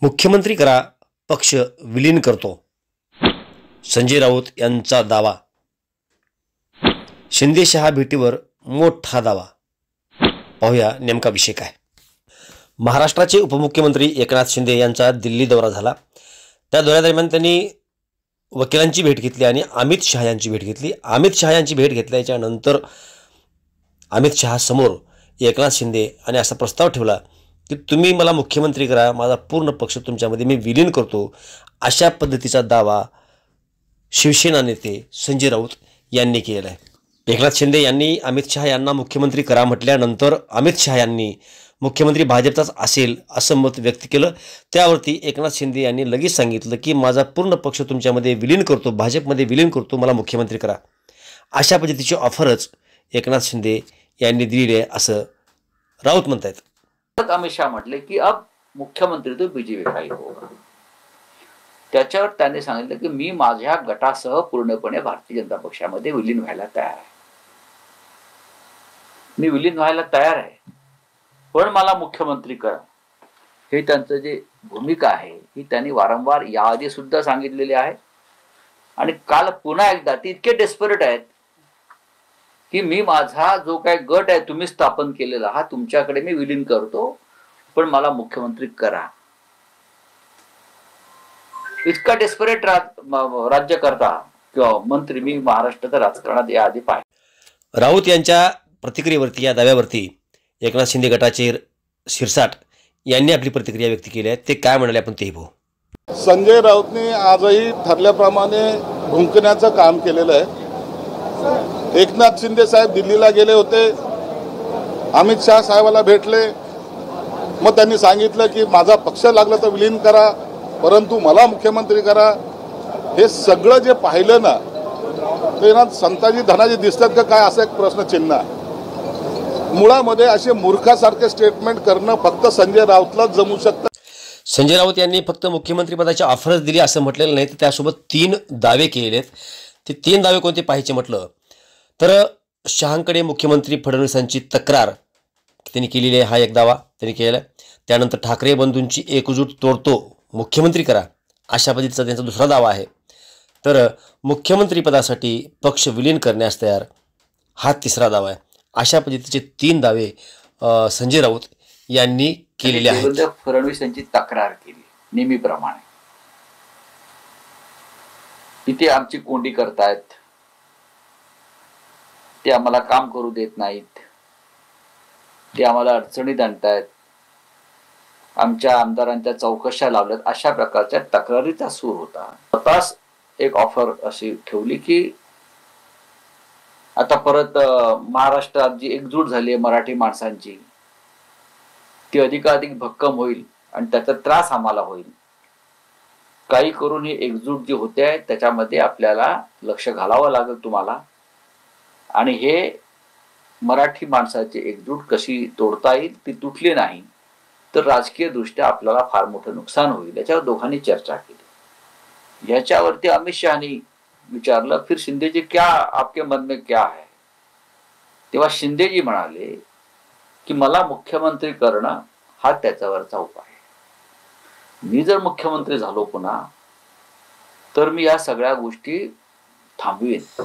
मुख्यमंत्री करा, पक्ष विलीन करतो, संजय राऊत यांचा दावा. शिंदे शहा भेटीवर मोठा दावा. पाहूया नेमका विषय काय. महाराष्ट्राचे उपमुख्यमंत्री एकनाथ शिंदे यांचा दिल्ली दौरा झाला. त्या दौऱ्यादरम्यान त्यांनी वकिलांची भेट घेतली आणि अमित शहा यांची भेट घेतली. अमित शहा यांची भेट घेतल्याच्या नंतर अमित शहा समोर एकनाथ शिंदे आणि असा प्रस्ताव ठेवला की तुम्ही मला मुख्यमंत्री करा, माझा पूर्ण पक्ष तुमच्यामध्ये मी विलीन करतो. अशा पद्धतीचा दावा शिवसेना नेते संजय राऊत यांनी केला आहे. एकनाथ शिंदे यांनी अमित शहा यांना मुख्यमंत्री करा म्हटल्यानंतर अमित शहा यांनी मुख्यमंत्री भाजपचाच असेल असं मत व्यक्त केलं. त्यावरती एकनाथ शिंदे यांनी लगेच सांगितलं की माझा पूर्ण पक्ष तुमच्यामध्ये विलीन करतो, भाजपमध्ये विलीन करतो, मला मुख्यमंत्री करा. अशा पद्धतीची ऑफरच एकनाथ शिंदे यांनी दिली आहे असं राऊत म्हणतात. अमित शहा म्हटले की अब मुख्यमंत्री तो बीजेपी का ही होगा. त्याच्यावर त्यांनी सांगितलं की मी माझ्या गटासह पूर्णपणे भारतीय जनता पक्षामध्ये विलीन व्हायला तयार आहे. मी विलीन व्हायला तयार आहे, पण मला मुख्यमंत्री करा. हे त्यांचं जे भूमिका आहे ही त्यांनी वारंवार याआधी सुद्धा सांगितलेली आहे. आणि काल पुन्हा एकदा ते इतके डेस्परेट आहेत की मी माझा जो काही गट आहे तुम्ही स्थापन केलेला हा तुमच्याकडे मी विलीन करतो, पण मला मुख्यमंत्री करा. इतका डेस्परेट राज्यकर्ता किंवा मंत्री मी महाराष्ट्राच्या राजकारणात याआधी पाहिजे. राऊत यांच्या प्रतिक्रियेवरती, या दाव्यावरती एकनाथ शिंदे गटाचे शिरसाट यांनी आपली प्रतिक्रिया व्यक्त केली आहे. ते काय म्हणाले आपण तेही पाहू. संजय राऊतने आजही ठरल्याप्रमाणे भुंकण्याचं काम केलेलं आहे. एकनाथ शिंदे साहेब दिल्लीला गेले होते, अमित शहा साहेबाला भेटले, मग त्यांनी सांगितलं की माझा पक्ष लागला तर विलीन करा, परंतु मला मुख्यमंत्री करा. हे सगळं जे पाहिलं ना ते ना संताजी धनाजी दिसतात का काय असा एक प्रश्नचिन्ह आहे. मुळामध्ये असे मूर्खासारखे स्टेटमेंट करणं फक्त संजय राऊतलाच जमू शकतं. संजय राऊत यांनी फक्त मुख्यमंत्रीपदाची ऑफरच दिली असं म्हटलेलं नाही, तर त्यासोबत 3 दावे केलेले आहेत. ते 3 दावे कोणते पाहायचे म्हटलं तर शहांकडे मुख्यमंत्री फडणवीसांची तक्रार त्यांनी केलेली आहे, हा एक दावा त्यांनी केलेला आहे. त्यानंतर ठाकरे बंधूंची एकजूट तोडतो, मुख्यमंत्री करा, अशा पद्धतीचा त्यांचा दुसरा दावा आहे. तर मुख्यमंत्रीपदासाठी पक्ष विलीन करण्यास तयार, हा तिसरा दावा आहे. अशा पद्धतीचे 3 दावे संजय राऊत यांनी केलेले आहेत. फडणवीस यांची तक्रार केली नेहमीप्रमाणे, इथे आमची कोंडी करतायत, ते आम्हाला काम करू देत नाहीत, ते आम्हाला अडचणीत आणतायत, आमच्या आमदारांच्या चौकशा लावल्यात, अशा प्रकारच्या तक्रारीचा सूर होता. स्वतःच एक ऑफर अशी ठेवली की आता परत महाराष्ट्रात जी एकजूट झाली आहे मराठी माणसांची ती अधिकाधिक भक्कम होईल आणि त्याचा त्रास आम्हाला होईल. काही करून ही एकजूट जी होते त्याच्यामध्ये आपल्याला लक्ष घालावं लागेल तुम्हाला, आणि हे मराठी माणसाची एकजूट कशी तोडता येईल, ती तुटली नाही तर राजकीय दृष्ट्या आपल्याला फार मोठं नुकसान होईल. याच्यावर दोघांनी चर्चा केली. याच्यावरती अमित शहानी विचारलं फिर शिंदेजी क्या आपके मन में क्या है. तेव्हा शिंदेजी म्हणाले की मला मुख्यमंत्री करणं हा त्याच्यावरचा उपाय आहे. मी जर मुख्यमंत्री झालो पुन्हा तर मी या सगळ्या गोष्टी थांबवीन.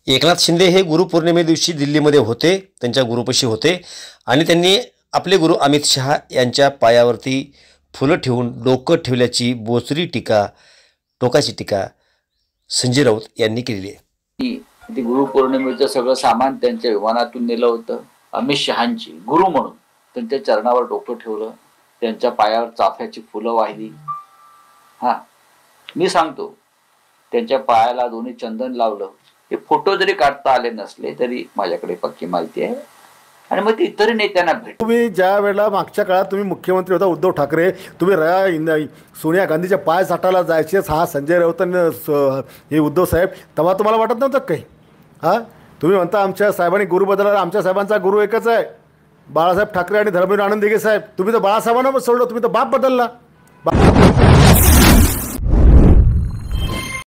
एकनाथ शिंदे हे गुरुपौर्णिमे दिवशी दिल्लीमध्ये होते, त्यांच्या गुरुपाशी होते आणि त्यांनी आपले गुरु अमित शहा यांच्या पायावरती फुलं ठेवून डोकं ठेवल्याची बोचरी टीका, टोकाची टीका संजय राऊत यांनी केलेली आहे. ती गुरुपौर्णिमेचं सगळं सामान त्यांच्या विमानातून नेलं होतं. अमित शहांची गुरु म्हणून त्यांच्या चरणावर डोकं ठेवलं, त्यांच्या पायावर चाफ्याची फुलं वाहिली. हा मी सांगतो, त्यांच्या पायाला दोन्ही चंदन लावलं. हे फोटो जरी काढता आले नसले तरी माझ्याकडे पक्की माहिती आहे. आणि मग ते इतर नेत्यांना भेट. तुम्ही ज्या वेळेला मागच्या काळात तुम्ही मुख्यमंत्री होता उद्धव ठाकरे, तुम्ही सोनिया गांधीच्या पाय साठायला जायचे, हा संजय राऊत हे उद्धव साहेब, तेव्हा तुम्हाला वाटत नव्हतं काही? हां, तुम्ही म्हणता आमच्या साहेबांनी गुरु बदलला, आमच्या साहेबांचा गुरु एकच आहे, बाळासाहेब ठाकरे आणि धर्मवीर आनंद दिघे साहेब. तुम्ही तर बाळासाहेबांना सोडलं, तुम्ही तर बाप बदलला.